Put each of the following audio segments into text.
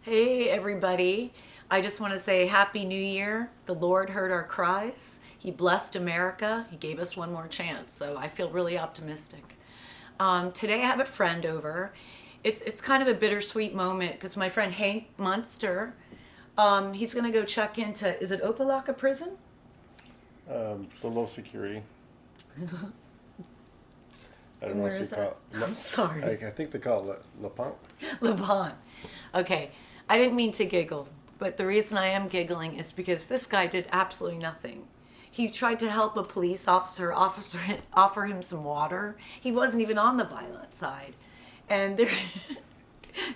Hey, everybody. I just want to say Happy New Year. The Lord heard our cries. He blessed America. He gave us one more chance. So I feel really optimistic. Today I have a friend over. It's kind of a bittersweet moment because my friend Hank Munster, he's going to go check into, is it Opelika prison? For low security. I don't know Where if is you that? call I'm sorry. I think they call it Le Pont. Levon. Okay, I didn't mean to giggle, but the reason I am giggling is because this guy did absolutely nothing. He tried to help a police officer offer him some water. He wasn't even on the violent side. And they're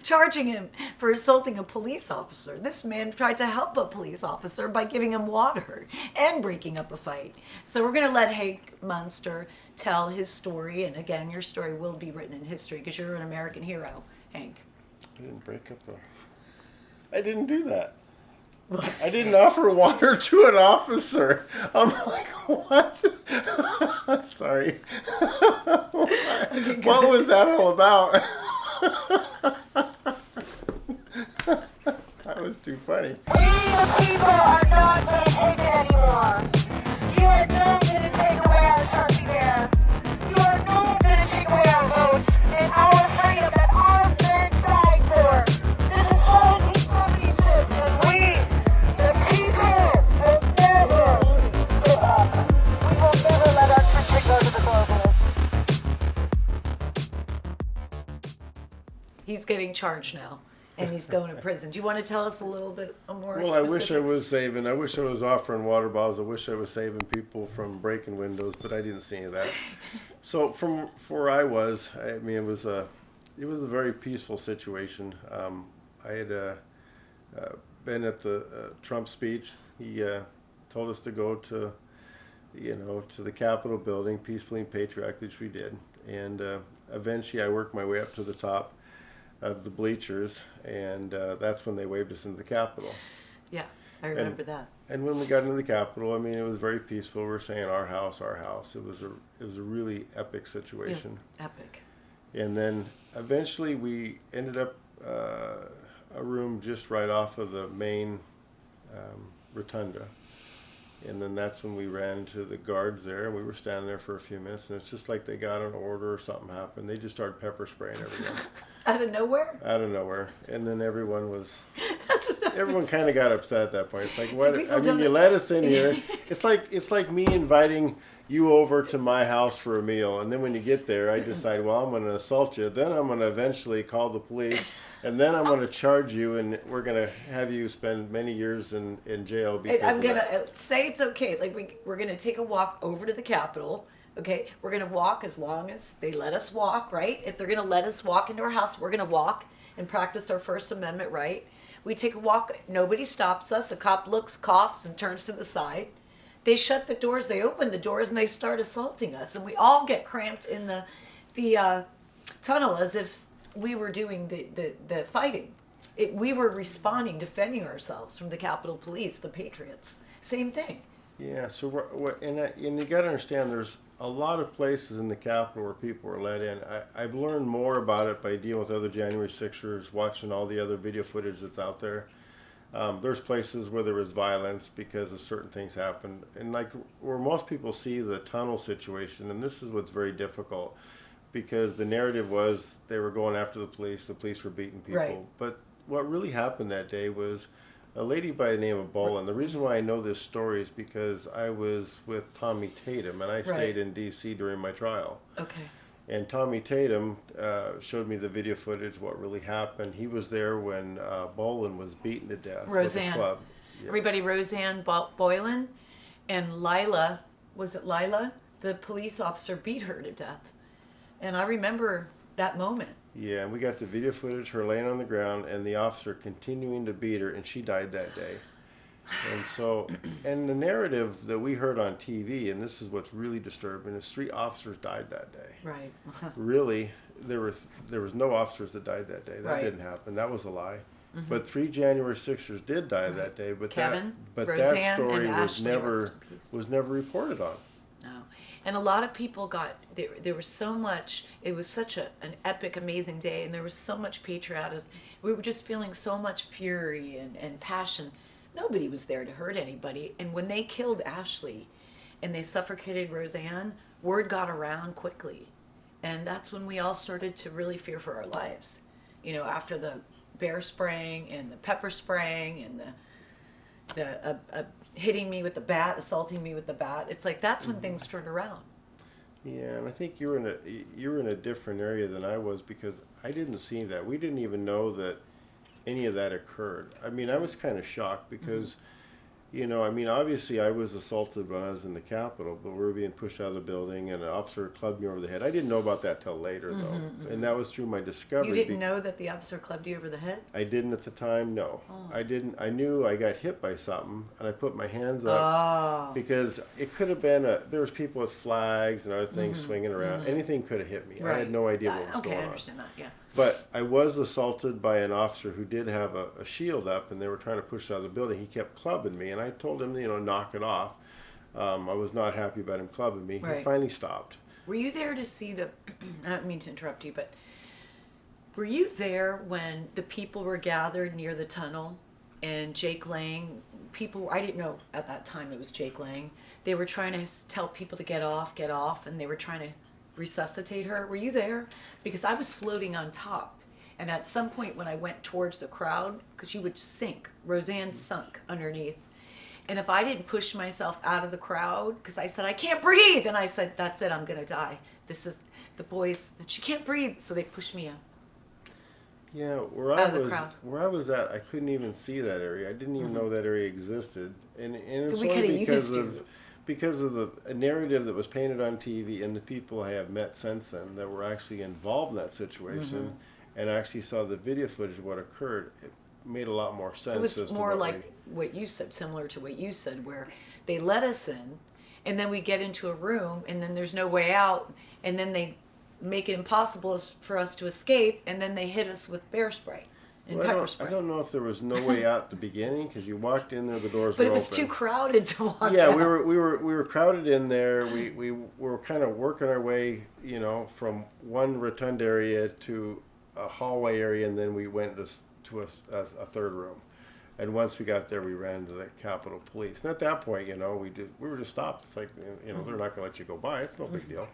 charging him for assaulting a police officer. This man tried to help a police officer by giving him water and breaking up a fight. So we're going to let Hank Munster tell his story. And again, your story will be written in history because you're an American hero, Hank. I didn't break up I didn't do that. I didn't offer water to an officer. I'm like, what? Sorry. What was that all about? That was too funny. We the people are not going to take it anymore. You are not going to take away our Sharpie bear. You are not going to take away our votes and our freedom that our men died for. This is all injustice, and we, the people, will never give up. We will never let our country go to the globalists. He's getting charged now, and he's going to prison. Do you want to tell us a little bit more? Well, I wish I was saving. I wish I was offering water bottles. I wish I was saving people from breaking windows, but I didn't see any of that. So from where I was, I mean, it was a very peaceful situation. I had been at the Trump speech. He told us to go to, to the Capitol building peacefully and patriotically, which we did. And eventually, I worked my way up to the top of the bleachers, and that's when they waved us into the Capitol. Yeah, I remember that. And when we got into the Capitol, I mean, it was very peaceful. We were saying our house, our house. It was a really epic situation. Yeah, epic. And then eventually we ended up a room just right off of the main rotunda. And then that's when we ran into the guards there, and we were standing there for a few minutes, and it's just like they got an order or something happened. They just started pepper spraying everyone. Out of nowhere? Out of nowhere. And then everyone That's everyone kind of got upset at that point. It's like, what? people I mean, don't- you let us in here. It's like me inviting you over to my house for a meal, and then when you get there, I decide, well, I'm going to assault you. Then I'm going to eventually call the police, and then I'm going to charge you, and we're going to have you spend many years in jail because I'm of going that. to say it's okay. Like, we're going to take a walk over to the Capitol. Okay, we're going to walk as long as they let us walk, right? If they're going to let us walk into our house, we're going to walk and practice our First Amendment right. We take a walk. Nobody stops us. The cop looks, coughs, and turns to the side. They shut the doors. They open the doors, and they start assaulting us. And we all get cramped in the tunnel as if we were doing the fighting. We were responding, defending ourselves from the Capitol Police, the Patriots. Same thing. Yeah, so and you got to understand, there's a lot of places in the Capitol where people were let in. I've learned more about it by dealing with other January 6ers, watching all the other video footage that's out there. There's places where there was violence because of certain things happened. And like where most people see the tunnel situation, and this is what's very difficult, because the narrative was they were going after the police were beating people. Right. But what really happened that day was a lady by the name of Bolin. The reason why I know this story is because I was with Tommy Tatum, and I stayed in D.C. during my trial. Okay. And Tommy Tatum showed me the video footage, what really happened. He was there when Bolin was beaten to death Roseanne. with a club. Yep. Everybody, Roseanne Boylan and Lila, was it Lila? The police officer beat her to death. And I remember that moment. Yeah, and we got the video footage, her laying on the ground, and the officer continuing to beat her, and she died that day. And so, and the narrative that we heard on TV, and this is what's really disturbing, is 3 officers died that day. Right. Really, there was no officers that died that day. That Right. didn't happen. That was a lie. But 3 January 6ers did die that day. But Kevin, that Roseanne, story and was Ashley, rest never in peace. was never reported on. No. And a lot of people got there was so much. It was such an epic, amazing day, and there was so much patriotism. We were just feeling so much fury and passion. Nobody was there to hurt anybody. And when they killed Ashley, and they suffocated Roseanne, word got around quickly, and that's when we all started to really fear for our lives. You know, after the bear spraying and the pepper spraying and the hitting me with the bat, assaulting me with the bat. It's like that's when things turned around. Yeah, and I think you were in a different area than I was because I didn't see that. We didn't even know that any of that occurred. I mean, I was kind of shocked because, you know, I mean, obviously I was assaulted when I was in the Capitol, but we were being pushed out of the building and an officer clubbed me over the head. I didn't know about that till later, though, and that was through my discovery. You didn't know that the officer clubbed you over the head? I didn't at the time, no. Oh. I didn't. I knew I got hit by something, and I put my hands up because it could have been there was people with flags and other things swinging around. Anything could have hit me. Right. I had no idea what was Okay, going I on. understand that, yeah. But I was assaulted by an officer who did have a shield up, and they were trying to push out of the building. He kept clubbing me, and I told him, you know, knock it off. I was not happy about him clubbing me. Right. He finally stopped. Were you there to see I don't mean to interrupt you, but were you there when the people were gathered near the tunnel and Jake Lang, I didn't know at that time it was Jake Lang. They were trying to tell people to get off, and they were trying to resuscitate her. Were you there? Because I was floating on top. And at some point when I went towards the crowd, because you would sink, Roseanne sunk underneath. And if I didn't push myself out of the crowd, because I said, I can't breathe. And I said, that's it, I'm going to die. This is the boys, she can't breathe. So they pushed me out. Yeah, Out of the crowd. where I was at, I couldn't even see that area. I didn't even know that area existed, and it's We only coulda because used of to. because of the narrative that was painted on TV and the people I have met since then that were actually involved in that situation, and actually saw the video footage of what occurred. It made a lot more sense. It was as to more what like what you said, similar to what you said, where they let us in, and then we get into a room, and then there's no way out, and then they make it impossible for us to escape, and then they hit us with bear spray and Well, pepper spray. I don't know if there was no way out at the beginning because you walked in there, the doors But were it was open. too crowded to walk Yeah, out. we were crowded in there. We were kind of working our way, you know, from one rotund area to a hallway area, and then we went to a third room. And once we got there, we ran to the Capitol Police. And at that point, you know, we were just stopped. It's like, you know, they're not going to let you go by. It's no big deal.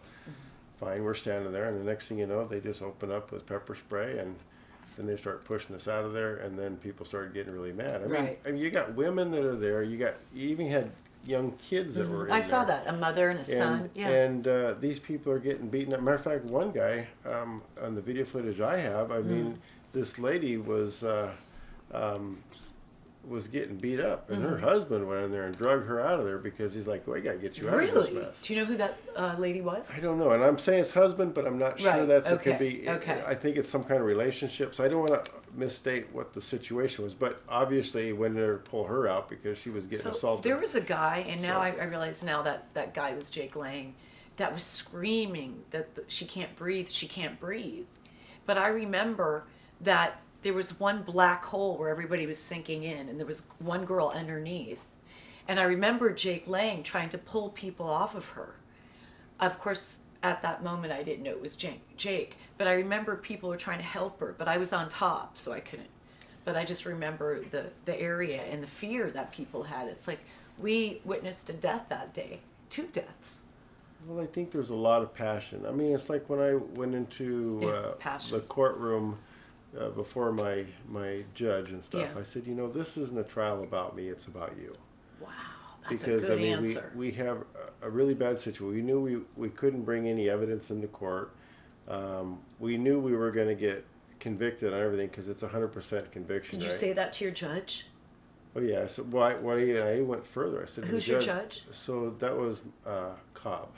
Fine, we're standing there, and the next thing you know, they just open up with pepper spray, and then they start pushing us out of there, and then people started getting really mad. Right. I mean, you got women that are there. You even had young kids that were in I saw there. that, a mother and a son. Yeah. And these people are getting beaten up. Matter of fact, one guy, on the video footage I have, I mean, this lady was getting beat up, and her husband went in there and drug her out of there because he's like, well, I got to get you out of Really? this mess. Do you know who that lady was? I don't know, and I'm saying it's husband, but I'm not sure Right, that's it okay, could be. okay. I think it's some kind of relationship, so I don't want to misstate what the situation was. But obviously, when they pull her out because she was getting So assaulted. there was a guy, and now So- I realize now that guy was Jake Lang, that was screaming that she can't breathe, she can't breathe. But I remember that there was one black hole where everybody was sinking in, and there was one girl underneath. And I remember Jake Lang trying to pull people off of her. Of course, at that moment, I didn't know it was Jake, but I remember people were trying to help her, but I was on top, so I couldn't. But I just remember the area and the fear that people had. It's like we witnessed a death that day, 2 deaths. Well, I think there's a lot of passion. I mean, it's like when I went into Yeah, passion. the courtroom before my judge and stuff. Yeah. I said, you know, this isn't a trial about me; it's about you. Wow, that's Because a good I mean, answer. we have a really bad situation. We knew we couldn't bring any evidence into court. We knew we were going to get convicted on everything because it's 100% conviction. Did you right? say that to your judge? Oh yeah. So I went further. I said, to the Who's your judge? So that was Cobb.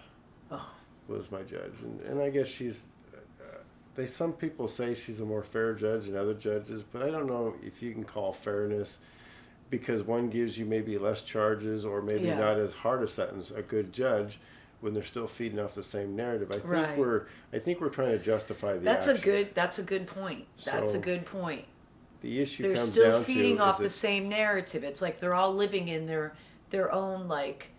Oh. Was my judge, and I guess she's. Some people say she's a more fair judge than other judges, but I don't know if you can call fairness because one gives you maybe less charges or maybe Yeah. not as hard a sentence a good judge when they're still feeding off the same narrative. Right. I think we're trying to justify the That's action. a good point. That's a So, good point. The issue They're comes still down feeding to off is the it's- same narrative. It's like they're all living in their own like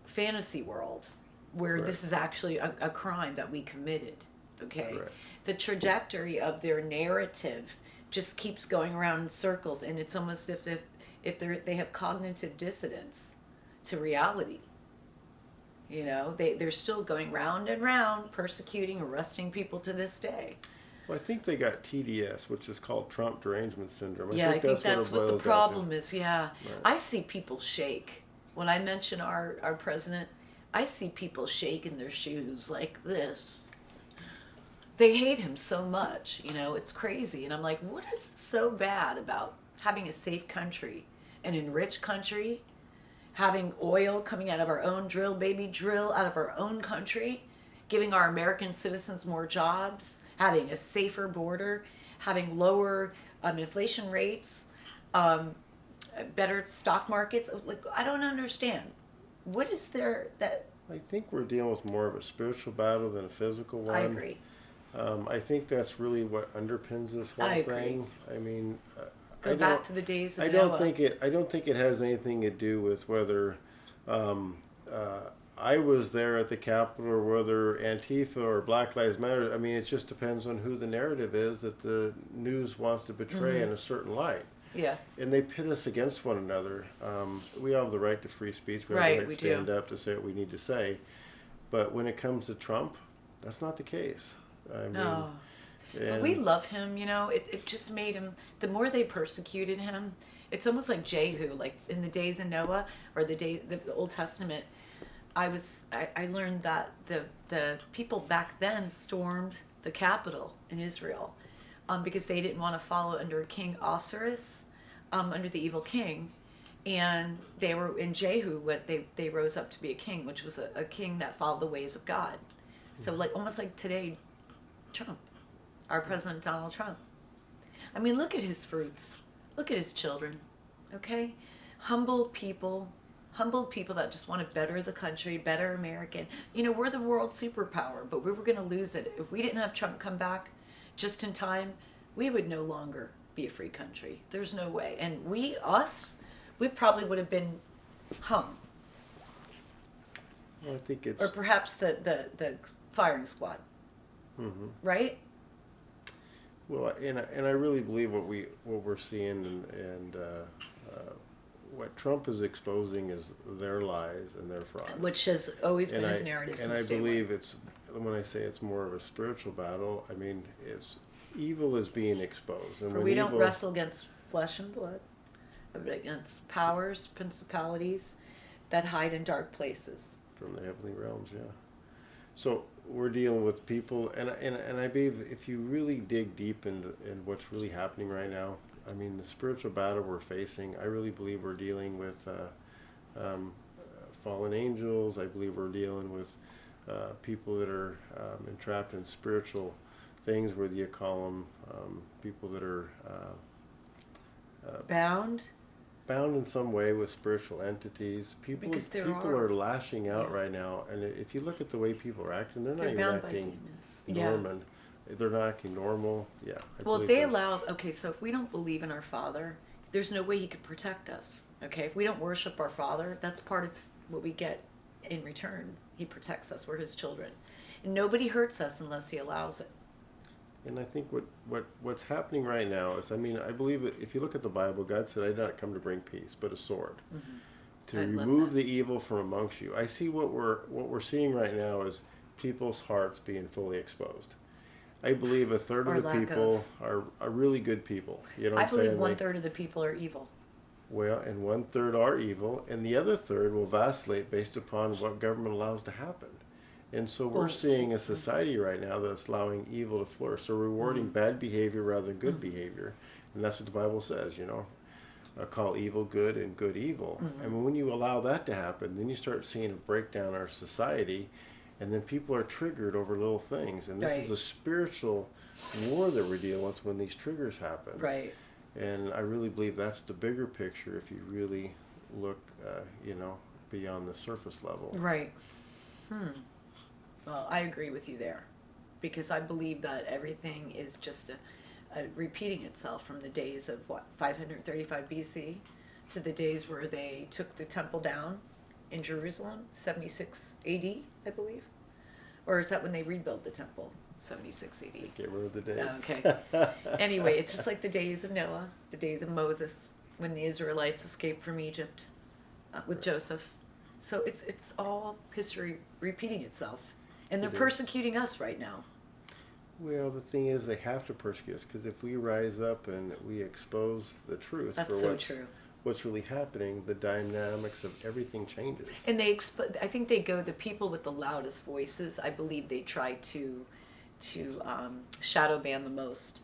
fantasy world. where Correct. this is actually a crime that we committed. Okay, Correct. the trajectory of their narrative just keeps going around in circles, and it's almost if they have cognitive dissonance to reality. You know, they're still going round and round, persecuting, arresting people to this day. Well, I think they got TDS, which is called Trump derangement syndrome. I think that's what the boils down to. problem is. Yeah, Right. I see people shake when I mention our president. I see people shake in their shoes like this. They hate him so much, you know, it's crazy. And I'm like, what is so bad about having a safe country, an enriched country, having oil coming out of our own drill out of our own country, giving our American citizens more jobs, having a safer border, having lower inflation rates, better stock markets? Like, I don't understand. What is there that... I think we're dealing with more of a spiritual battle than a physical one. I agree. I think that's really what underpins this whole I agree. thing. I mean, Go back to the days of I Noah. don't think it has anything to do with whether I was there at the Capitol or whether Antifa or Black Lives Matter. I mean, it just depends on who the narrative is that the news wants to portray in a certain light. Yeah. And they pit us against one another. We all have the right to free speech. We have Right, the right we to stand do. up to say what we need to say. But when it comes to Trump, that's not the case. I mean, No. But and we love him, you know. It just made him, the more they persecuted him, it's almost like Jehu, like in the days of Noah or the Old Testament. I learned that the people back then stormed the capital in Israel because they didn't want to follow under King Osiris, under the evil king. And they were in Jehu, they rose up to be a king, which was a king that followed the ways of God. So like almost like today, Trump, our President Donald Trump. I mean, look at his fruits. Look at his children. Okay? Humble people that just want to better the country, better American. You know, we're the world superpower, but we were going to lose it. If we didn't have Trump come back just in time, we would no longer be a free country. There's no way. And we probably would have been hung. I think it's Or perhaps the firing squad. Mhm. Right? Well, and I really believe what we're seeing and what Trump is exposing is their lies and their fraud. Which has always been And his narrative and since I day one. believe it's when I say it's more of a spiritual battle. I mean, it's evil is being exposed, and For when we don't evil, wrestle against flesh and blood, but against powers, principalities that hide in dark places. from the heavenly realms. Yeah. So we're dealing with people, and I believe if you really dig deep in what's really happening right now, I mean, the spiritual battle we're facing, I really believe we're dealing with fallen angels. I believe we're dealing with people that are entrapped in spiritual things, whether you call them people that are Bound? bound in some way with spiritual entities. People Because there people are. are lashing out right now, and if you look at the way people are acting, they're not They're even bound by acting demons. Yeah. normal. They're not acting normal. Yeah. I Well, believe if they there's- allow, okay, so if we don't believe in our Father, there's no way He could protect us. Okay, if we don't worship our Father, that's part of what we get in return. He protects us. We're His children, and nobody hurts us unless He allows it. And I think what's happening right now is, I mean, I believe that if you look at the Bible, God said, "I did not come to bring peace, but a sword, to I love remove that. the evil from amongst you." I see what we're seeing right now is people's hearts being fully exposed. I believe a third Or of the lack people are really good people. You know what I I'm believe saying? 1/3 of the people are evil. Well, and 1/3 are evil, and the other third will vacillate based upon what government allows to happen. And so we're Well, seeing a society right now that's allowing evil to flourish. So rewarding bad behavior rather than good behavior. And that's what the Bible says, you know. Call evil good and good evil. And when you allow that to happen, then you start seeing a breakdown in our society. And then people are triggered over little things. And this is Right. a spiritual war that we're dealing with when these triggers happen. Right. And I really believe that's the bigger picture if you really look, you know, beyond the surface level. Right. Well, I agree with you there, because I believe that everything is just a repeating itself from the days of 535 BC to the days where they took the temple down in Jerusalem, 76 AD, I believe. Or is that when they rebuilt the temple? 76 AD. I can't remember the dates. Okay. Anyway, it's just like the days of Noah, the days of Moses, when the Israelites escaped from Egypt with Joseph. So it's all history repeating itself. And they're It is. persecuting us right now. Well, the thing is, they have to persecute us because if we rise up and we expose the truth That's for so true. what's really happening, the dynamics of everything changes. And I think they go the people with the loudest voices. I believe they try to shadow ban the most.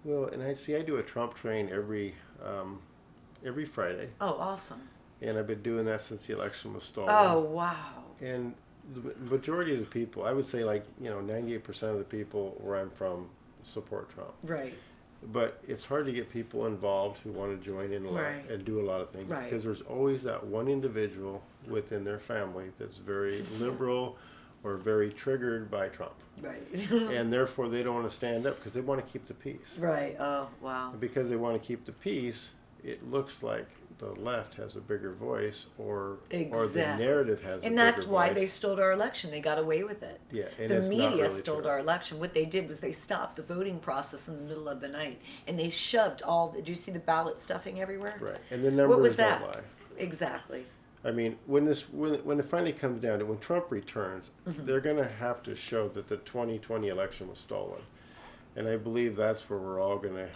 Well, and I do a Trump train every Friday, Oh, awesome. and I've been doing that since the election was stolen. Oh, wow. And the majority of the people, I would say 98% of the people where I'm from support Trump. Right. But it's hard to get people involved who want to join in a lot Right. and do a lot of things Right. because there's always that one individual within their family that's very liberal or very triggered by Trump. Right. And therefore they don't want to stand up because they want to keep the peace. Right. Oh, wow. And because they want to keep the peace, it looks like the left has a bigger voice or the Exactly. narrative has a bigger And that's why voice. they stole our election. They got away with it. Yeah, and The it's not media really stole true. our election. What they did was they stopped the voting process in the middle of the night, and they shoved did you see the ballot stuffing everywhere? Right, and the numbers What was don't that? lie. Exactly. I mean, when it finally comes down to when Trump returns, Mm-hmm. they're going to have to show that the 2020 election was stolen, and I believe that's where we're all going to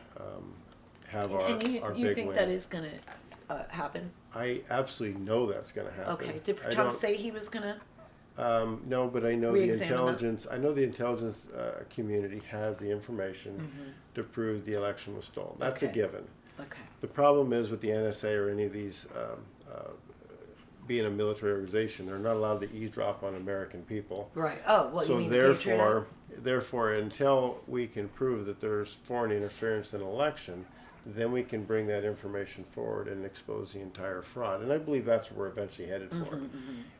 have our And you big think win. that is going to happen? I absolutely know that's going to happen. Okay. Did I Trump don't- say he was going to? No, but I know the Re-examine that? intelligence. I know the intelligence community has the information to prove the election was stolen. That's a Okay. given. Okay. The problem is with the NSA or any of these being a military organization, they're not allowed to eavesdrop on American people. Right. Oh, well, So you mean the Patriot Act? therefore, until we can prove that there's foreign interference in an election, then we can bring that information forward and expose the entire fraud. And I believe that's what we're eventually headed for.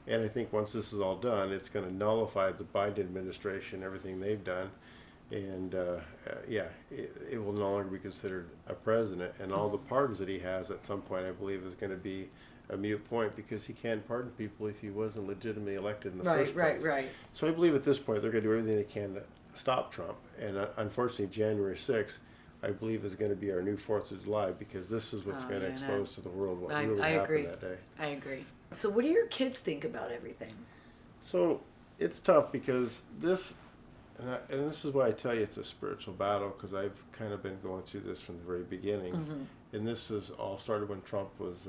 And I think once this is all done, it's going to nullify the Biden administration, everything they've done. And it will no longer be considered a president. And all the pardons that he has at some point, I believe, is going to be a mute point because he can't pardon people if he wasn't legitimately elected in the first place. Right. So I believe at this point they're going to do everything they can to stop Trump. And unfortunately, January 6th, I believe, is going to be our new 4th of July because this is what's Oh, going to yeah, no. expose to the world what I really agree. happened that day. I agree. So, what do your kids think about everything? So it's tough because this, and this is why I tell you it's a spiritual battle because I've kind of been going through this from the very beginning. And this is all started when Trump was,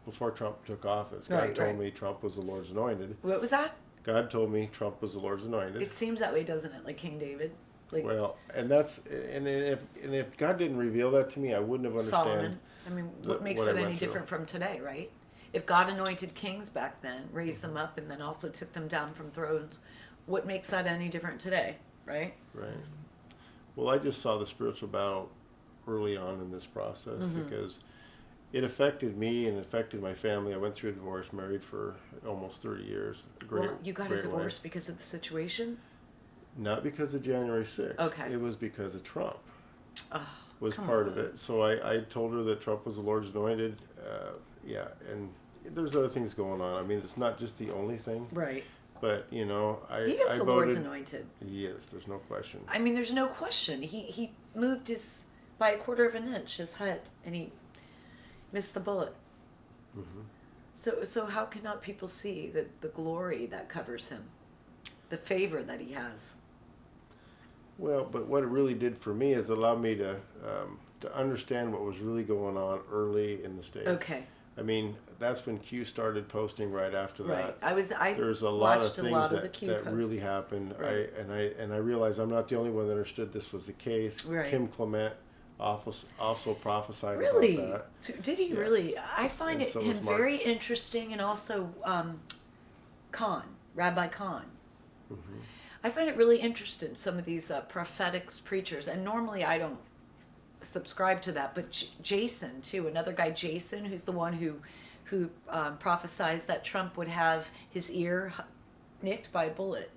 before Trump took office. God Right, told right. me Trump was the Lord's anointed. What was that? God told me Trump was the Lord's anointed. It seems that way, doesn't it? Like King David, like Well, and if God didn't reveal that to me, I wouldn't have understood. Solomon. I mean, what makes what I it any went through. different from today, right? If God anointed kings back then, raised them up, and then also took them down from thrones, what makes that any different today, right? Right. Well, I just saw the spiritual battle early on in this process because it affected me and affected my family. I went through a divorce, married for almost 30 years. Well, you got a great divorce wife. because of the situation? Not because of January 6th. Okay. It was because of Trump. Oh, Was come part on. of it. So I told her that Trump was the Lord's anointed. And there's other things going on. I mean, it's not just the only thing. Right. But, He is I the voted. Lord's anointed. He is. There's no question. I mean, there's no question. He moved by a quarter of an inch, his head, and he missed the bullet. So how cannot people see the glory that covers him, the favor that he has? Well, but what it really did for me is it allowed me to understand what was really going on early in the stage. Okay. I mean, that's when Q started posting right after Right. that. I There's a lot of watched things a lot of the that, Q that posts. really happened. Right. I realized I'm not the only one that understood this was the case. Right. Kim Clement also prophesied Really? about that. Did he Yeah. really? I find And so him was Mark. very interesting, and also Rabbi Khan. Mm-hmm. I find it really interesting, some of these prophetic preachers, and normally I don't subscribe to that, but Jason too, another guy, Jason, who's the one who prophesies that Trump would have his ear nicked by a bullet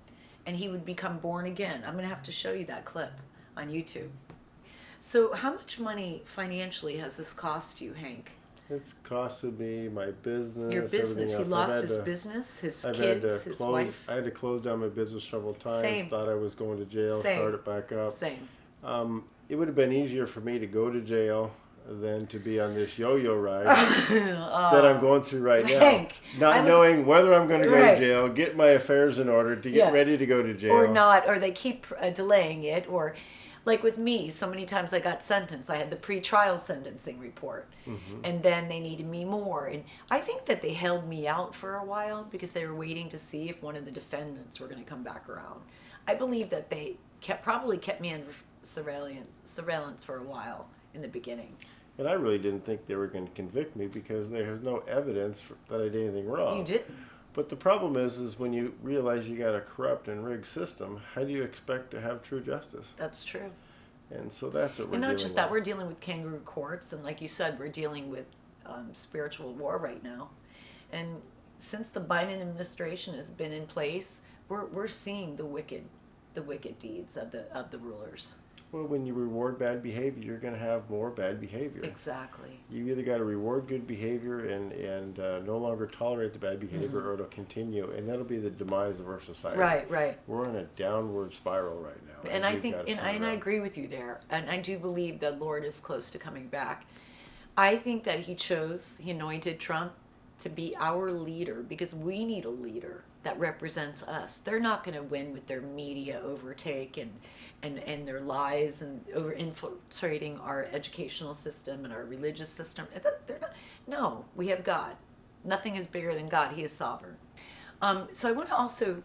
and he would become born again. I'm going to have to show you that clip on YouTube. So how much money financially has this cost you, Hank? It's costed me my business. Your business. Everything He else. lost his business, his I've had kids, to his close. wife. I had to close down my business several times. Same. Thought I was going to jail. Same. Start it back up. Same. It would have been easier for me to go to jail than to be on this yo-yo ride that I'm going through right now. Hank, Not knowing whether I'm going to go Right. to jail, get my affairs in order to get ready to go to jail. Or not, or they keep delaying it, or like with me, so many times I got sentenced. I had the pre-trial sentencing report, and then they needed me more. And I think that they held me out for a while because they were waiting to see if one of the defendants were going to come back around. I believe that they probably kept me under surveillance for a while in the beginning. And I really didn't think they were going to convict me because there's no evidence that I did anything wrong. You didn't. But the problem is when you realize you got a corrupt and rigged system, how do you expect to have true justice? That's true. And so that's what we're And dealing not just that, with. we're dealing with kangaroo courts, and like you said, we're dealing with spiritual war right now. And since the Biden administration has been in place, we're seeing the wicked deeds of the rulers. Well, when you reward bad behavior, you're going to have more bad behavior. Exactly. You either got to reward good behavior and no longer tolerate the bad behavior, or it'll continue, and that'll be the demise of our society. Right. We're on a downward spiral right now. And I we've think, got to and turn I around. agree with you there. And I do believe the Lord is close to coming back. I think that he anointed Trump to be our leader because we need a leader that represents us. They're not going to win with their media overtake and their lies and over infiltrating our educational system and our religious system. They're not. No, we have God. Nothing is bigger than God. He is sovereign. So I want to also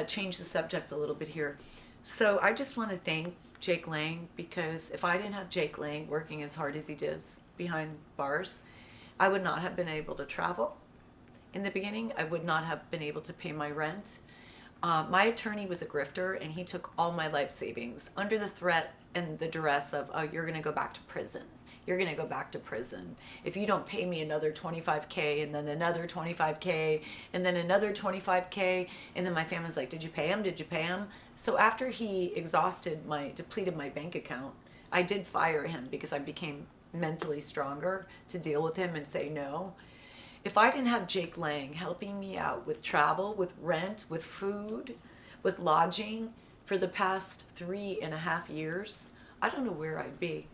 change the subject a little bit here. So I just want to thank Jake Lang, because if I didn't have Jake Lang working as hard as he does behind bars, I would not have been able to travel. In the beginning, I would not have been able to pay my rent. My attorney was a grifter, and he took all my life savings under the threat and the duress of, oh, you're going to go back to prison. You're going to go back to prison. If you don't pay me another $25K, and then another $25K, and then another $25K, and then my family's like, did you pay him? Did you pay him? So after he depleted my bank account, I did fire him because I became mentally stronger to deal with him and say no. If I didn't have Jake Lang helping me out with travel, with rent, with food, with lodging for the past 3.5 years, I don't know where I'd be.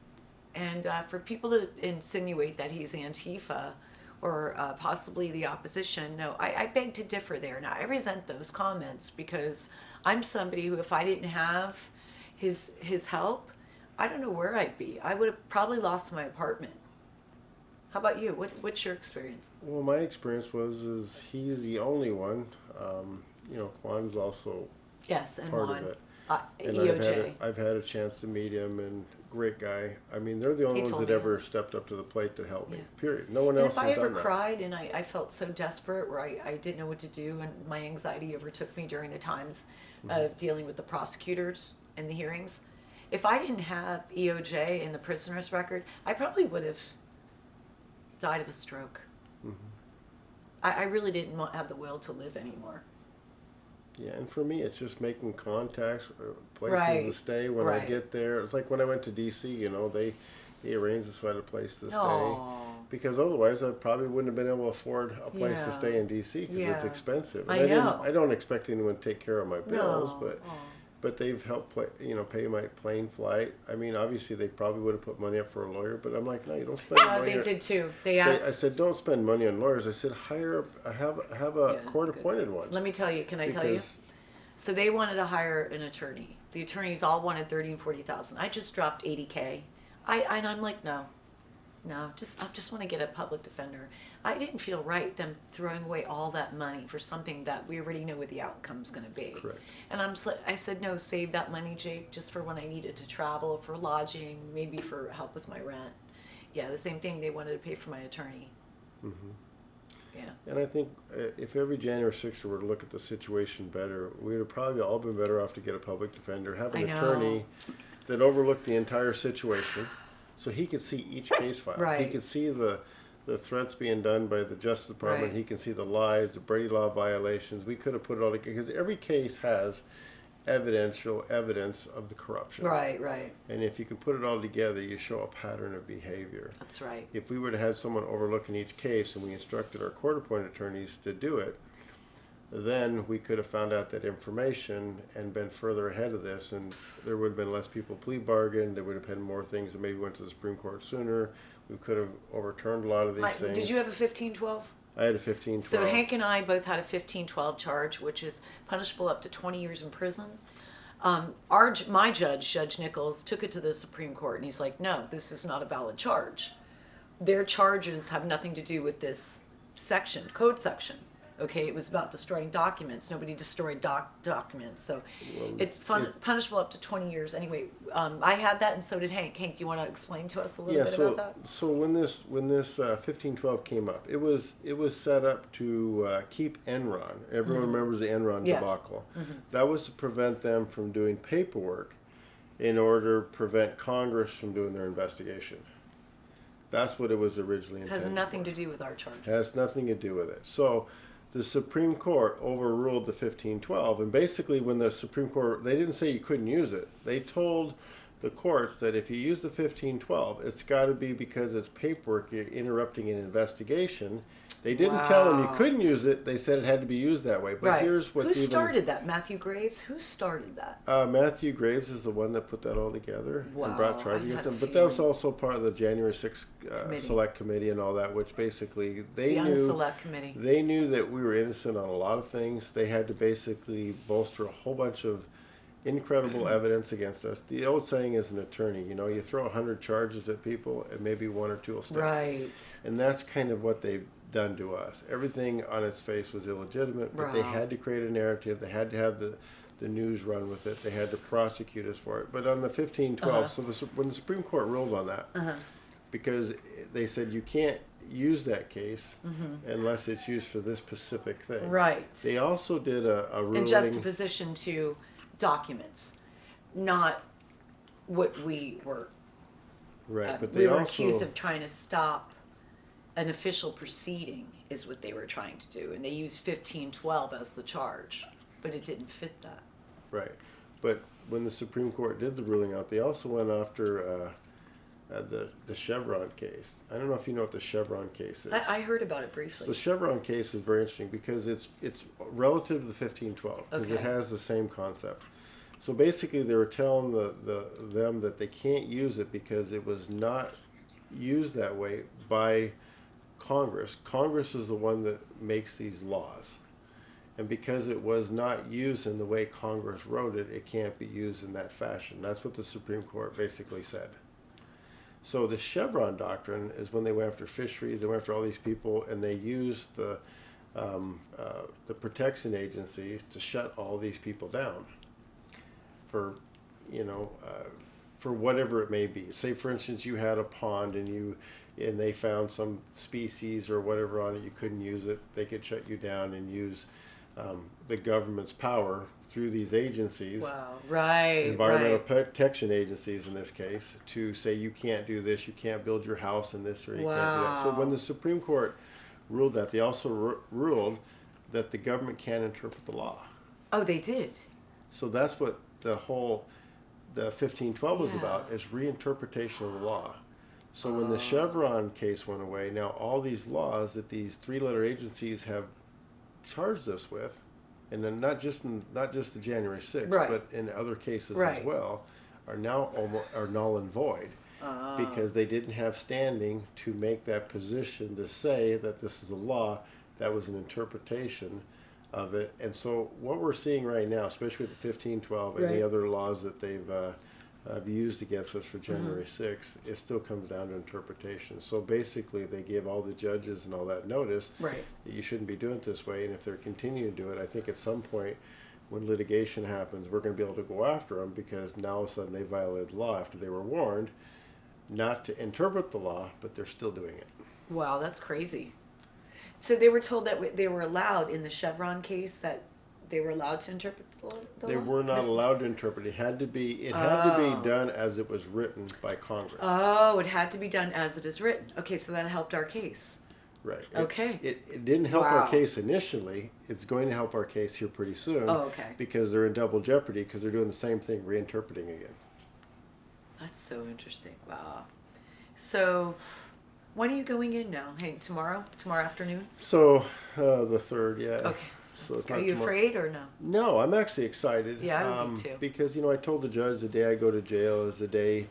And for people to insinuate that he's Antifa or possibly the opposition, no, I beg to differ there. Now, I resent those comments because I'm somebody who, if I didn't have his help, I don't know where I'd be. I would have probably lost my apartment. How about you? What's your experience? Well, my experience is he's the only one. Kwan's also Yes, and part Juan, of it. And EOJ. I've had a chance to meet him, and great guy. I mean, they're the only He ones told that me ever stepped up to the plate to help me. Yeah. Period. No one And else if I has ever done that. cried and I felt so desperate where I didn't know what to do, and my anxiety overtook me during the times of dealing with the prosecutors and the hearings, if I didn't have EOJ and the prisoner's record, I probably would have died of a stroke. I really didn't have the will to live anymore. Yeah, and for me, it's just making contacts, places Right, to stay when I right. get there. It's like when I went to D.C., they arranged us a place to stay. Aw. Because otherwise, I probably wouldn't have been able to afford a place Yeah. to stay in D.C. because it's Yeah. expensive. I And know. I don't expect anyone to take care of my bills, No. but they've helped pay my plane flight. I mean, obviously, they probably would have put money up for a lawyer, but I'm like, no, you don't spend money. They did too. They I asked. said, don't spend money on lawyers. I said, have a Yeah, court-appointed one. Let me tell you. Can I tell you? Because- So they wanted to hire an attorney. The attorneys all wanted 30 and 40,000. I just dropped 80K. And I'm like, no, I just want to get a public defender. I didn't feel right them throwing away all that money for something that we already know what the outcome's going to be. Correct. And I said, no, save that money, Jake, just for when I needed to travel, for lodging, maybe for help with my rent. Yeah, the same thing. They wanted to pay for my attorney. Yeah. And I think if every January 6th were to look at the situation better, we would have probably all been better off to get a public defender, have an I know. attorney that overlooked the entire situation so he could see each case file. He Right. could see the threats being done by the Justice Department. Right. He can see the lies, the Brady Law violations. We could have put it all together because every case has evidential evidence of the corruption. Right, right. And if you can put it all together, you show a pattern of behavior. That's right. If we would have had someone overlooking each case and we instructed our court-appointed attorneys to do it, then we could have found out that information and been further ahead of this, and there would have been less people plea bargained. There would have been more things that maybe went to the Supreme Court sooner. We could have overturned a lot of these things. Did you have a 1512? I had a 15-12. So Hank and I both had a 1512 charge, which is punishable up to 20 years in prison. My judge, Judge Nichols, took it to the Supreme Court, and he's like, no, this is not a valid charge. Their charges have nothing to do with this section, code section. Okay, it was about destroying documents. Nobody destroyed documents. So it's punishable up to 20 years. Anyway, I had that, and so did Hank. Hank, do you want to explain to us a little bit about that? So when this 1512 came up, it was set up to keep Enron. Everyone remembers the Enron debacle. That was to prevent them from doing paperwork in order to prevent Congress from doing their investigation. That's what it was originally intended. It has nothing to do with our charges. It has nothing to do with it. So the Supreme Court overruled the 1512, and basically when the Supreme Court, they didn't say you couldn't use it. They told the courts that if you use the 1512, it's got to be because it's paperwork, you're interrupting an investigation. They didn't tell them you couldn't use it. They said it had to be used that way. But here's what's Who started that? Matthew Graves? Who started that? Matthew Graves is the one that put that all together and brought charges against them. But that was also part of the January 6th Select Committee and all that, which basically they knew that we were innocent on a lot of things. They had to basically bolster a whole bunch of incredible evidence against us. The old saying is an attorney, you throw 100 charges at people and maybe one or two will stick. Right. And that's kind of what they've done to us. Everything on its face was illegitimate, but they had to create a narrative. They had to have the news run with it. They had to prosecute us for it. But on the 1512, so when the Supreme Court ruled on that, because they said you can't use that case unless it's used for this specific thing. Right. They also did a ruling. In juxtaposition to documents, not what we were. Right, but we were accused of trying to stop an official proceeding, is what they were trying to do, and they used 1512 as the charge, but it didn't fit that. Right, but when the Supreme Court did the ruling out, they also went after the Chevron case. I don't know if you know what the Chevron case is. I heard about it briefly. So the Chevron case is very interesting because it's relative to the 1512 because it has the same concept. So basically, they were telling them that they can't use it because it was not used that way by Congress. Congress is the one that makes these laws. And because it was not used in the way Congress wrote it, it can't be used in that fashion. That's what the Supreme Court basically said. So the Chevron doctrine is when they went after fisheries, they went after all these people, and they used the protection agencies to shut all these people down for, for whatever it may be. Say, for instance, you had a pond and they found some species or whatever on it, you couldn't use it. They could shut you down and use the government's power through these agencies. Wow, right. Environmental protection agencies in this case, to say you can't do this, you can't build your house in this, or you can't do that. So when the Supreme Court ruled that, they also ruled that the government can't interpret the law. Oh, they did. So that's what the 1512 was about, is reinterpretation of the law. So when the Chevron case went away, now all these laws that these three-letter agencies have charged us with, and then not just the January 6th, but in other cases as well, are now are null and void because they didn't have standing to make that position to say that this is a law. That was an interpretation of it. And so what we're seeing right now, especially with the 1512 and the other laws that they've used against us for January 6th, it still comes down to interpretation. So basically they gave all the judges and all that notice that you shouldn't be doing it this way, and if they're continuing to do it, I think at some point when litigation happens, we're going to be able to go after them because now all of a sudden they violated the law after they were warned not to interpret the law, but they're still doing it. Wow, that's crazy. So they were told that they were allowed in the Chevron case that they were allowed to interpret the law? They were not allowed to interpret. It had to be done as it was written by Congress. Oh, it had to be done as it is written. Okay, so that helped our case. Right. Okay. It didn't help our Wow. case initially. It's going to help our case here pretty soon. Oh, okay. Because they're in double jeopardy because they're doing the same thing, reinterpreting again. That's so interesting. Wow. So, when are you going in now? Hey, tomorrow? Tomorrow afternoon? So, the 3rd, yeah. Okay. So it's Are not you tomorrow. afraid or no? No, I'm actually excited. Yeah, I would be too. Because, I told the judge the day I go to jail is the day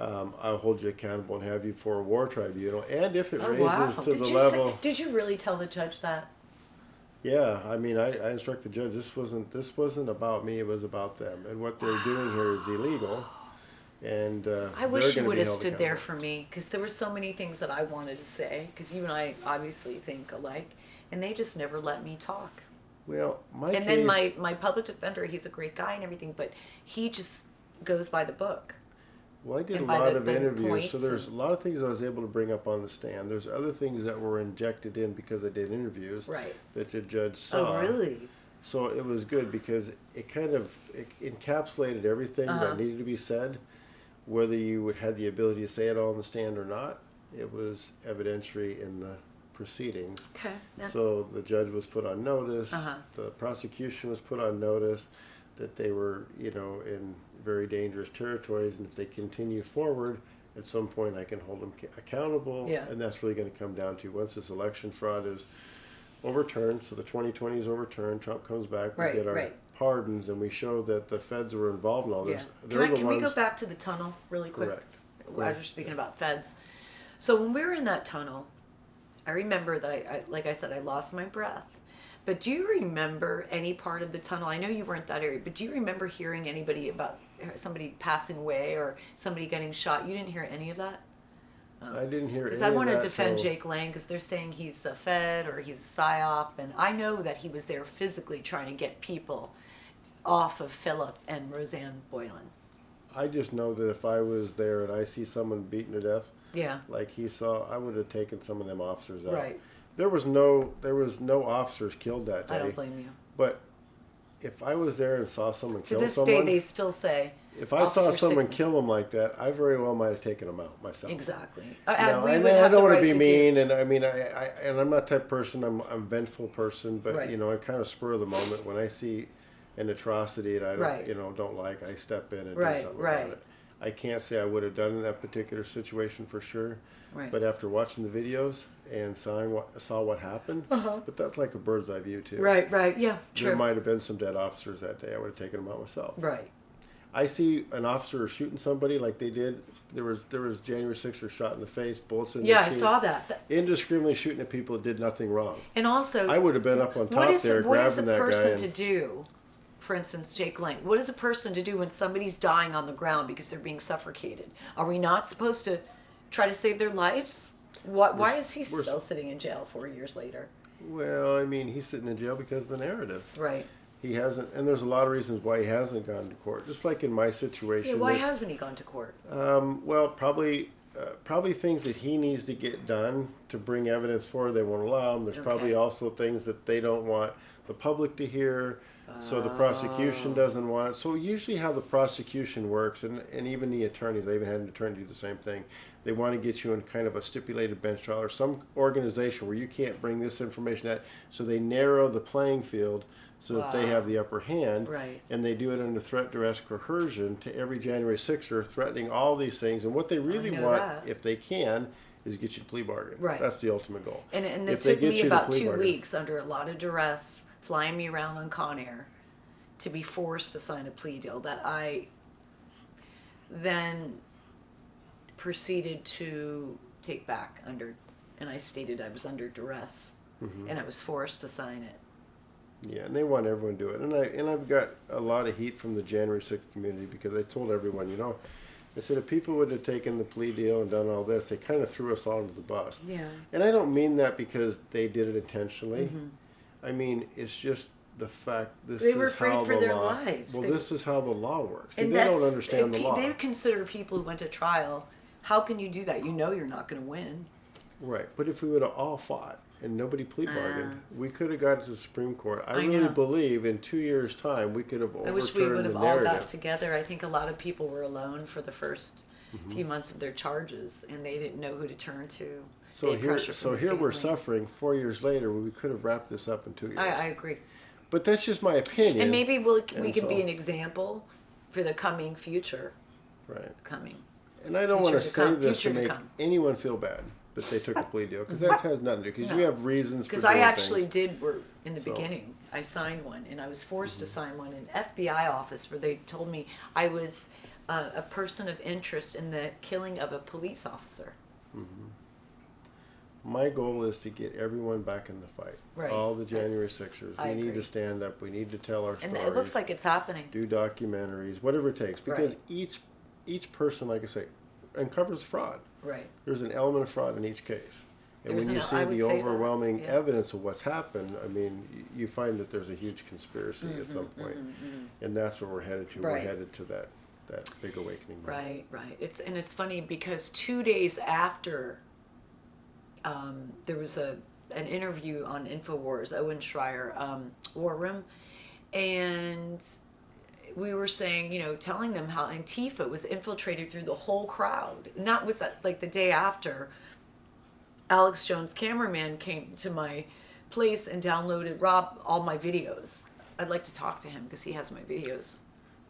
I'll hold you accountable and have you for a war tribunal. And if it Oh, wow. raises to Did the you level... did you really tell the judge that? Yeah, I instruct the judge, this wasn't about me, it was about them. And what they're doing here is illegal. And I wish they're you gonna would be have held stood there accountable. for me, because there were so many things that I wanted to say, because you and I obviously think alike, and they just never let me talk. Well, And then my public defender, he's a great guy and everything, but he just goes by the book. Well, I did a and by lot the- of the interviews, so points there's a and- lot of things I was able to bring up on the stand. There's other things that were injected in because I did interviews Right. that the judge saw. Oh, really? So it was good because it kind of encapsulated everything that needed to be said, whether you had the ability to say it all on the stand or not. It was evidentiary in the proceedings. Okay. Yeah. So the judge was put on notice. Uh-huh. The prosecution was put on notice that they were, in very dangerous territories, and if they continue forward, at some point I can hold them accountable. Yeah. And that's really going to come down to once this election fraud is overturned, so the 2020 is overturned, Trump comes back, we Right, get our right. pardons, and we show that the feds were involved in all Yeah. this. Can we go back to the tunnel really quick? Correct. As you're speaking about feds. So when we were in that tunnel, I remember that I like I said, I lost my breath. But do you remember any part of the tunnel? I know you weren't that area, but do you remember hearing anybody about somebody passing away or somebody getting shot? You didn't hear any of that? I didn't hear any Because of I want to that defend till- Jake Lang because they're saying he's a Fed or he's a PSYOP. And I know that he was there physically trying to get people off of Philip and Roseanne Boylan. I just know that if I was there and I see someone beaten to death, Yeah. like he saw, I would have taken some of them officers out. Right. There was no officers killed that day. I don't blame you. But if I was there and saw someone To kill this someone, day, they still say. if I saw Officer someone Sigmund. kill them like that, I very well might have taken them out myself. Exactly. Now, We I would have don't the want right to be do- mean, and I mean, and I'm not that type of person. I'm a vengeful person, but Right. I kind of spur of the moment when I see an atrocity that I don't, Right. don't like. I step in and Right, do something right. about it. I can't say I would have done in that particular situation for sure, Right. but after watching the videos and saw what happened, but that's like a bird's eye view too. Right, right. Yeah, There true. might have been some dead officers that day. I would have taken them out myself. Right. I see an officer shooting somebody like they did. There was January 6th shot in the face, bullets in Yeah, their I cheeks, saw that. indiscriminately shooting at people that did nothing wrong. And also, I would have been up on top what is there what is a grabbing that guy. person And, to do? For instance, Jake Lang. What is a person to do when somebody's dying on the ground because they're being suffocated? Are we not supposed to try to save their lives? Why is he we're- still sitting in jail 4 years later? well, I mean, he's sitting in jail because of the narrative. Right. He hasn't, and there's a lot of reasons why he hasn't gone to court. Just like in my situation. Yeah, why it's- hasn't he gone to court? Well, probably things that he needs to get done to bring evidence forward. They won't allow him. There's probably Okay. also things that they don't want the public to hear, so the prosecution doesn't want it. So usually, how the prosecution works, and even the attorneys, I even had an attorney do the same thing. They want to get you in kind of a stipulated bench trial or some organization where you can't bring this information out. So they narrow the playing field so that they Wow. have the upper hand. Right. And they do it under threat, duress, coercion to every January 6er, threatening all these things. And what they really know want, that. if they can, is get you to plea bargain. Right. That's the ultimate goal. And it If they took get me you to about plea 2 bargain. weeks under a lot of duress, flying me around on Con Air, to be forced to sign a plea deal that I then proceeded to take back under, and I stated I was under duress, Mm-hmm. and I was forced to sign it. Yeah, and they want everyone to do it. And I've got a lot of heat from the January 6th community because I told everyone, I said if people would have taken the plea deal and done all this, they kind of threw us all under the bus. Yeah. And I don't mean that because they did it intentionally. Mm-hmm. I mean, it's just the fact this They is were afraid how for the their law. lives. Well, They- this is how the law works. And And they don't that's- understand the law. They consider people who went to trial. How can you do that? You know you're not going to win. Right, but if we would have all fought and nobody plea bargained, we could have got it to the Supreme Court. I really know. believe in 2 years' time we could have I wish we would overturned have the all got narrative. together. I think a lot of people were alone for the first few months of their charges, and they didn't know who to turn to. They So had here, pressure from the we're family. suffering 4 years later. We could have wrapped this up in 2 years. I agree. But that's just my opinion. And maybe we And can be so- an example for the coming future. Right. Coming. And I don't want to Future to say come, this to future to make come. anyone feel bad that they took a plea deal, because that has nothing to do. Because you have reasons for Because doing I actually things. did work in the So- beginning. I signed one, and I was forced to sign one in an FBI office where they told me I was a person of interest in the killing of a police officer. My goal is to get everyone back in the fight. Right. All the January Sixers. I We need agree. to stand up. We need to tell our And stories. it looks like it's happening. Do documentaries, whatever it takes, because Right. each person, like I say, uncovers fraud. Right. There's an element of fraud in each case. And There's when you an- see I would the say that, overwhelming yeah. evidence of what's happened, I mean, you find that there's a huge conspiracy at some point. And that's where we're headed to. We're Right. headed to that big awakening. Right, right. It's funny because 2 days after there was an interview on Infowars, Owen Schreier, War Room, and we were saying, telling them how Antifa was infiltrated through the whole crowd, and that was like the day after. Alex Jones, cameraman, came to my place and downloaded all my videos. I'd like to talk to him because he has my videos.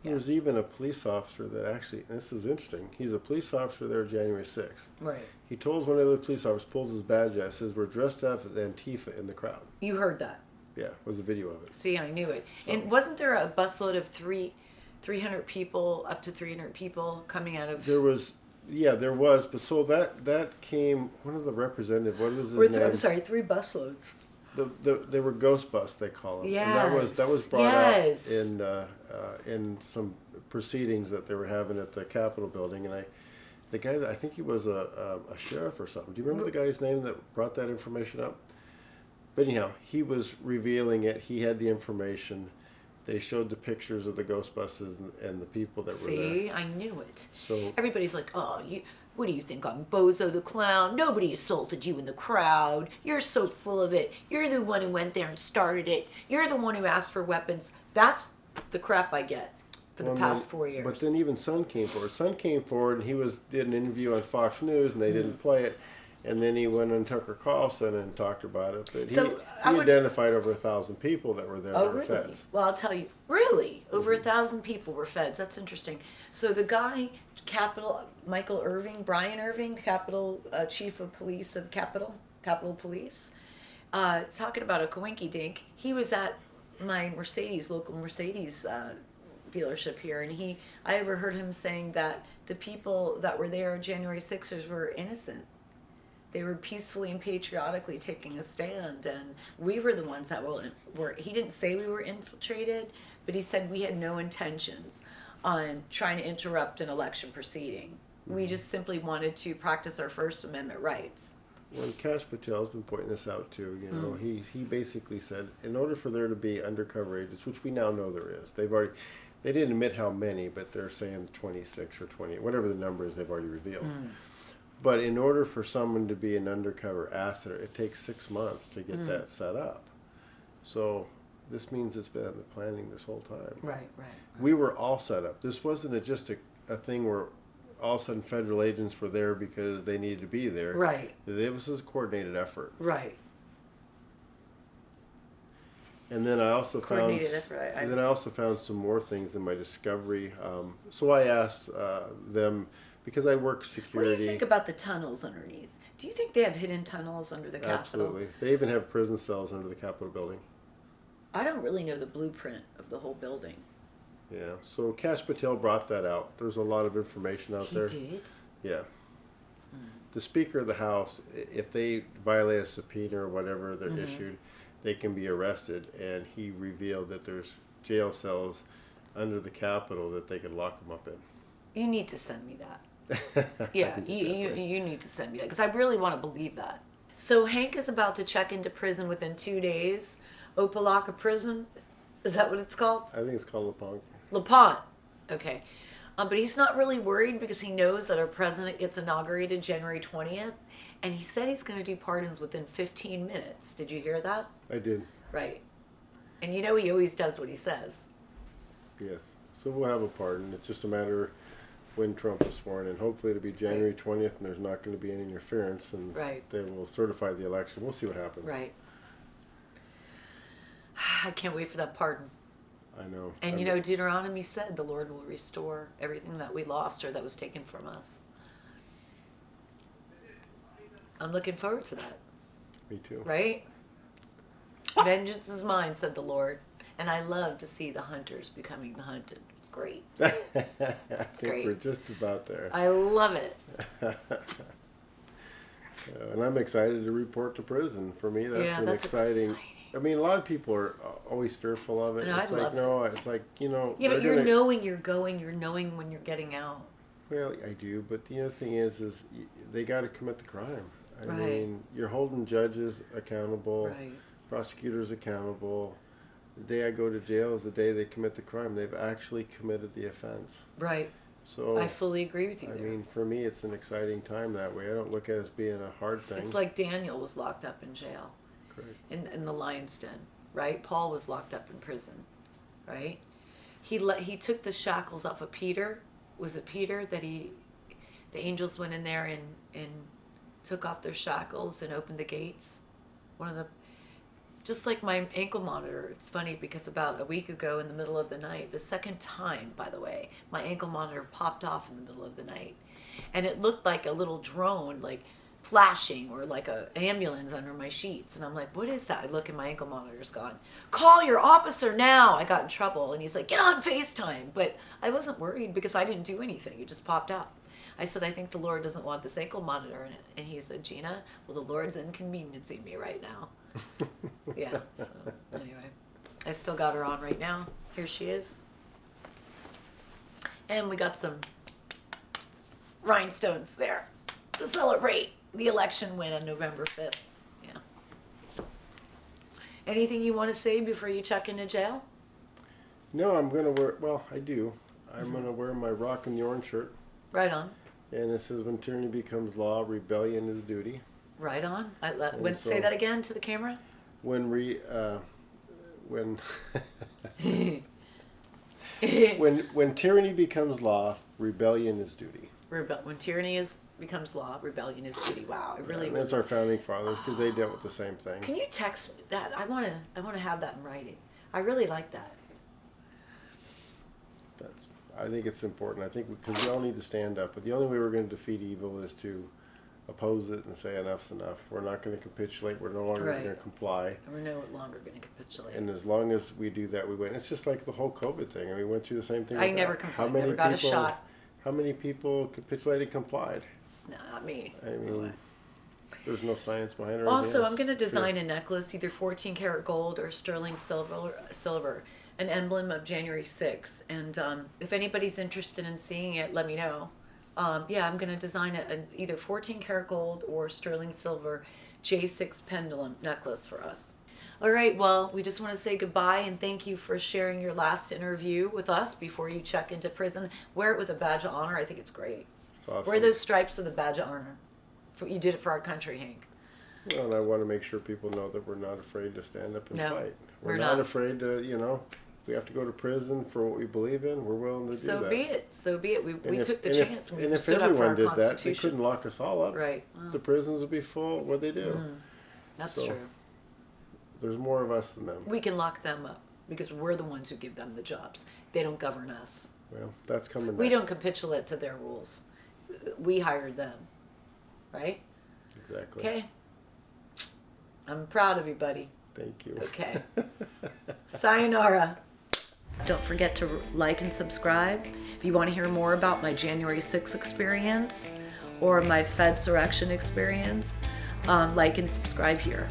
There's even a police officer that actually, this is interesting, he's a police officer there January 6th. Right. He told one of the other police officers, pulls his badge out, says, "We're dressed up as Antifa in the crowd." You heard that. Yeah, was a video of it. See, I knew it. And wasn't there a busload of 300 people, up to 300 people coming out of... There was, but so that came, one of the representative, what was his name? I'm sorry, 3 busloads. They were ghost busts, they call them. Yes. And that was brought Yes. out in some proceedings that they were having at the Capitol building, and the guy that I think he was a sheriff or something. Do you remember the guy's name that brought that information up? But anyhow, he was revealing it. He had the information. They showed the pictures of the ghost buses and the people that were there. See, I knew it. So Everybody's like, oh, what do you think I'm Bozo the Clown? Nobody assaulted you in the crowd. You're so full of it. You're the one who went there and started it. You're the one who asked for weapons. That's the crap I get for the Well, past then- 4 years. But then even Son came forward. Son came forward and he did an interview on Fox News and they didn't play it. And then he went on Tucker Carlson and talked about it. But So, he I would- identified over 1,000 people that were there Oh, that were really? feds. Well, I'll tell you. Really? Over 1,000 people were feds. That's interesting. So the guy, Michael Irving, Brian Irving, Capitol Chief of Police of Capitol Police, talking about a coinky-dink. He was at my local Mercedes dealership here, and I overheard him saying that the people that were there, January 6ers, were innocent. They were peacefully and patriotically taking a stand, and we were the ones that were. He didn't say we were infiltrated, but he said we had no intentions on trying to interrupt an election proceeding. We just simply wanted to practice our First Amendment rights. Well, Kash Patel's been pointing this out too. He basically said, in order for there to be undercover agents, which we now know there is, they didn't admit how many, but they're saying 26 or 20, whatever the number is, they've already revealed. But in order for someone to be an undercover asset, it takes 6 months to get that set up. So this means it's been in the planning this whole time. Right. We were all set up. This wasn't just a thing where all of a sudden federal agents were there because they needed to be there. Right. This was a coordinated effort. Right. And then I also found, Coordinated effort, and then I also found some more things in my discovery. So I asked them, because I work security. What do you think about the tunnels underneath? Do you think they have hidden tunnels under the Capitol? Absolutely. They even have prison cells under the Capitol building. I don't really know the blueprint of the whole building. Yeah. So Kash Patel brought that out. There's a lot of information out there. He did? Yeah. The Speaker of the House, if they violate a subpoena or whatever they're issued, they can be arrested. And he revealed that there's jail cells under the Capitol that they could lock them up in. You need to send me that. I Yeah, can get you that for you need to send me that because I really want to believe that. So Hank is about to check into prison within 2 days. Opelika Prison, is that what it's called? I think it's called LePong. LaPont. Okay. But he's not really worried because he knows that our president gets inaugurated January 20th. And he said he's going to do pardons within 15 minutes. Did you hear that? I did. Right. And you know he always does what he says. Yes. So we'll have a pardon. It's just a matter of when Trump was sworn in. Hopefully it'll be January 20th, and there's not going to be any interference, and Right. they will certify the election. We'll see what happens. Right. I can't wait for that pardon. I know. And Deuteronomy said the Lord will restore everything that we lost or that was taken from us. I'm looking forward to that. Me too. Right? Vengeance is mine, said the Lord. And I love to see the hunters becoming the hunted. It's great. I think great. we're just about there. I love it. And I'm excited to report to prison. For me, that's Yeah, an that's exciting. I mean, a lot of people are always fearful of it. No, It's I like, love no, it's like, Yeah, they're but you're gonna- knowing you're going, you're knowing when you're getting out. Well, I do, but the other thing is they got to commit the crime. I Right. mean, you're holding judges accountable, Right. prosecutors accountable. The day I go to jail is the day they commit the crime. They've actually committed the offense. Right. So I fully agree with you I there. mean, for me, it's an exciting time that way. I don't look at it as being a hard thing. It's like Daniel was locked up in jail. Correct. In the lion's den, right? Paul was locked up in prison, right? He took the shackles off of Peter. Was it Peter that the angels went in there and took off their shackles and opened the gates? Just like my ankle monitor. It's funny because about a week ago in the middle of the night, the second time, by the way, my ankle monitor popped off in the middle of the night. And it looked like a little drone, like flashing, or like an ambulance under my sheets. And I'm like, what is that? I look and my ankle monitor's gone. Call your officer now. I got in trouble. And he's like, get on FaceTime. But I wasn't worried because I didn't do anything. It just popped up. I said, I think the Lord doesn't want this ankle monitor in it. And he said, Gina, well, the Lord's inconveniencing me right now. Yeah, so anyway, I still got her on right now. Here she is. And we got some rhinestones there to celebrate the election win on November 5th. Yeah. Anything you want to say before you check into jail? No, I'm going to wear, well, I do. I'm going to wear my Rock and the Orange shirt. Right on. And it says, when tyranny becomes law, rebellion is duty. Right on. And Say so- that again to the camera. When tyranny becomes law, rebellion is duty. When tyranny becomes law, rebellion is duty. Wow, it really And that's our founding fathers, because they dealt with the same thing. Can you text me that? I want to have that in writing. I really like that. I think it's important. I think because we all need to stand up. But the only way we're going to defeat evil is to oppose it and say enough's enough. We're not going to capitulate. We're no longer Right. going to comply. And we're no longer going to capitulate. And as long as we do that, we win. It's just like the whole COVID thing. I mean, we went through the same thing. I with never that. complained. Never got a shot. How many people capitulated and complied? No, not me. I mean, there's no science behind it. or Also, anything I'm else. going to It's design a necklace, either 14 karat gold or sterling silver, an emblem of January 6th. And if anybody's interested in seeing it, let me know. Yeah, I'm going to design an either 14 karat gold or sterling silver J6 pendulum necklace for us. All right, well, we just want to say goodbye and thank you for sharing your last interview with us before you check into prison. Wear it with a badge of honor. I think it's great. It's awesome. Wear those stripes with a badge of honor. You did it for our country, Hank. Well, and I want to make sure people know that we're not afraid to stand up and No, fight. we're not not. afraid to, if we have to go to prison for what we believe in, we're willing to do So that. be it. So be it. We And took the and chance. and We if stood up for everyone our did that, they Constitution. couldn't lock us all up. Right. The prisons would be full. What'd they do? That's So- true. There's more of us than them. We can lock them up because we're the ones who give them the jobs. They don't govern us. Well, that's coming We next. don't capitulate to their rules. We hired them. Right? Exactly. Okay. I'm proud of you, buddy. Thank you. Okay. Sayonara. Don't forget to like and subscribe. If you want to hear more about my January 6th experience or my Fedsurrection experience, like and subscribe here.